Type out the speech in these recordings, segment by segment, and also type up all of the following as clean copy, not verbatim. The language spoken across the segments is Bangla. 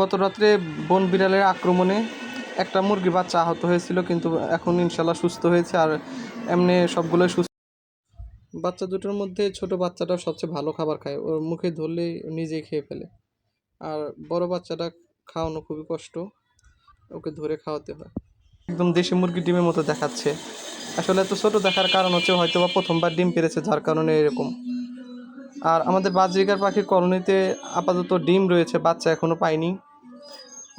গত রাত্রে বন বিড়ালের আক্রমণে একটা মুরগি বাচ্চা আহত হয়েছিল, কিন্তু এখন ইনশাল্লাহ সুস্থ হয়েছে। আর এমনি সবগুলোই সুস্থ। বাচ্চা দুটোর মধ্যে ছোট বাচ্চাটা সবচেয়ে ভালো খাবার খায়, ওর মুখে ধরলেই নিজেই খেয়ে ফেলে। আর বড় বাচ্চাটা খাওয়ানো খুবই কষ্ট, ওকে ধরে খাওয়াতে হয়। একদম দেশি মুরগি ডিমের মতো দেখাচ্ছে। আসলে এত ছোট দেখার কারণ হচ্ছে হয়তো বা প্রথমবার ডিম পেড়েছে, যার কারণে এরকম। আর আমাদের বাজরিকার পাখির কলোনিতে আপাতত ডিম রয়েছে, বাচ্চা এখনো পাইনি।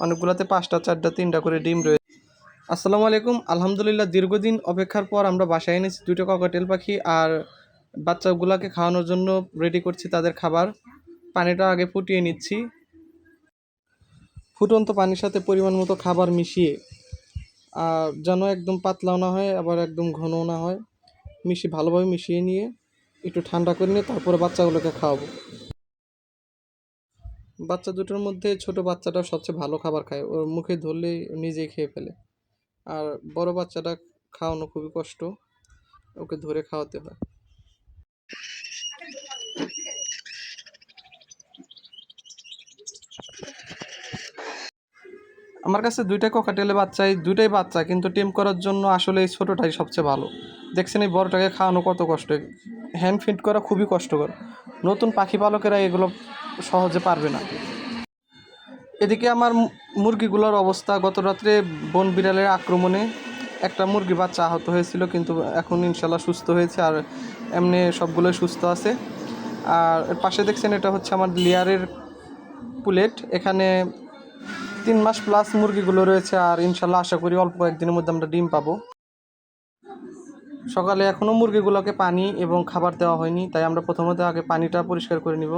অনেকগুলোতে 5টা 4টা 3টা করে ডিম রয়েছে। আসসালামু আলাইকুম। আলহামদুলিল্লাহ, দীর্ঘদিন অপেক্ষার পর আমরা বাসায় এনেছি 2টা ককাটেল পাখি। আর বাচ্চাগুলোকে খাওয়ানোর জন্য রেডি করছি তাদের খাবার। পানিটা আগে ফুটিয়ে নিচ্ছি। ফুটন্ত পানির সাথে পরিমাণ মতো খাবার মিশিয়ে, আর যেন একদম পাতলাও না হয় আবার একদম ঘনও না হয়, ভালোভাবে মিশিয়ে নিয়ে একটু ঠান্ডা করে নিয়ে তারপরে বাচ্চাগুলোকে খাওয়াবো। বাচ্চা দুটোর মধ্যে ছোট বাচ্চাটা সবচেয়ে ভালো খাবার খায়, ওর মুখে ধরলেই নিজেই খেয়ে ফেলে। আর বড় বাচ্চাটা খাওয়ানো খুবই কষ্ট, ওকে ধরে খাওয়াতে হয়। আমার কাছে 2টা ককাটেলের বাচ্চাই, 2টাই বাচ্চা, কিন্তু টেম করার জন্য আসলে এই ছোটোটাই সবচেয়ে ভালো। দেখছেন এই বড়টাকে খাওয়ানো কত কষ্ট, হ্যান্ড ফিড করা খুবই কষ্টকর। নতুন পাখি পালকেরা এগুলো সহজে পারবে না। এদিকে আমার মুরগিগুলোর অবস্থা, গত রাত্রে বন বিড়ালের আক্রমণে একটা মুরগি বাচ্চা আহত হয়েছিল, কিন্তু এখন ইনশাল্লাহ সুস্থ হয়েছে। আর এমনি সবগুলোই সুস্থ আছে। আর এর পাশে দেখছেন এটা হচ্ছে আমার লেয়ারের পুলেট। এখানে 3 মাস প্লাস মুরগিগুলো রয়েছে। আর ইনশাল্লাহ আশা করি অল্প কয়েকদিনের মধ্যে আমরা ডিম পাবো। সকালে এখনও মুরগিগুলোকে পানি এবং খাবার দেওয়া হয়নি, তাই আমরা প্রথমত আগে পানিটা পরিষ্কার করে নিব।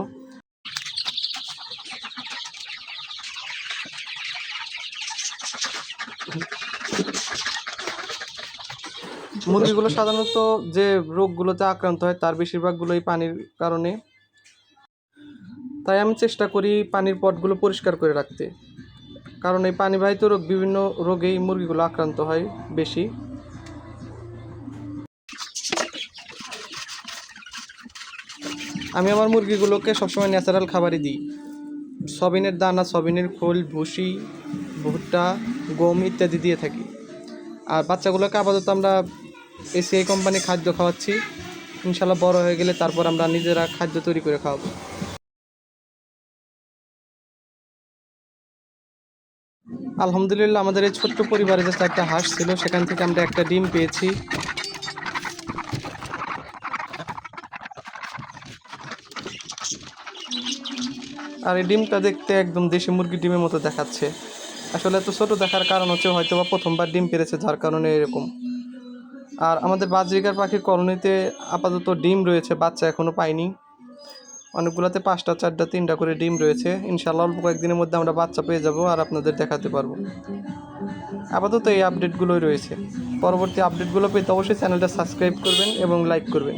মুরগিগুলো সাধারণত যে রোগগুলোতে আক্রান্ত হয় তার বেশিরভাগগুলোই পানির কারণে, তাই আমি চেষ্টা করি পানির পটগুলো পরিষ্কার করে রাখতে, কারণ এই পানিবাহিত রোগ, বিভিন্ন রোগেই মুরগিগুলো আক্রান্ত হয় বেশি। আমি আমার মুরগিগুলোকে সবসময় ন্যাচারাল খাবারই দিই। সয়াবিনের দানা, সয়াবিনের খোল, ভুসি, ভুট্টা, গম ইত্যাদি দিয়ে থাকি। আর বাচ্চাগুলোকে আপাতত আমরা এসিআই কোম্পানির খাদ্য খাওয়াচ্ছি। ইনশাল্লাহ বড় হয়ে গেলে তারপর আমরা নিজেরা খাদ্য তৈরি করে খাওয়াবো। আলহামদুলিল্লাহ, আমাদের এই ছোট্ট পরিবারে যে 4টা হাঁস ছিল, সেখান থেকে আমরা একটা ডিম পেয়েছি। আর এই ডিমটা দেখতে একদম দেশি মুরগি ডিমের মতো দেখাচ্ছে। আসলে এত ছোট দেখার কারণ হচ্ছে হয়তো বা প্রথমবার ডিম পেড়েছে, যার কারণে এরকম। আর আমাদের বাজরিকার পাখির কলোনিতে আপাতত ডিম রয়েছে, বাচ্চা এখনো পাইনি। অনেকগুলোতে 5টা 4টা 3টা করে ডিম রয়েছে। ইনশাল্লাহ অল্প কয়েকদিনের মধ্যে আমরা বাচ্চা পেয়ে যাব আর আপনাদের দেখাতে পারবো। আপাতত এই আপডেটগুলোই রয়েছে। পরবর্তী আপডেটগুলো পেতে অবশ্যই চ্যানেলটা সাবস্ক্রাইব করবেন এবং লাইক করবেন।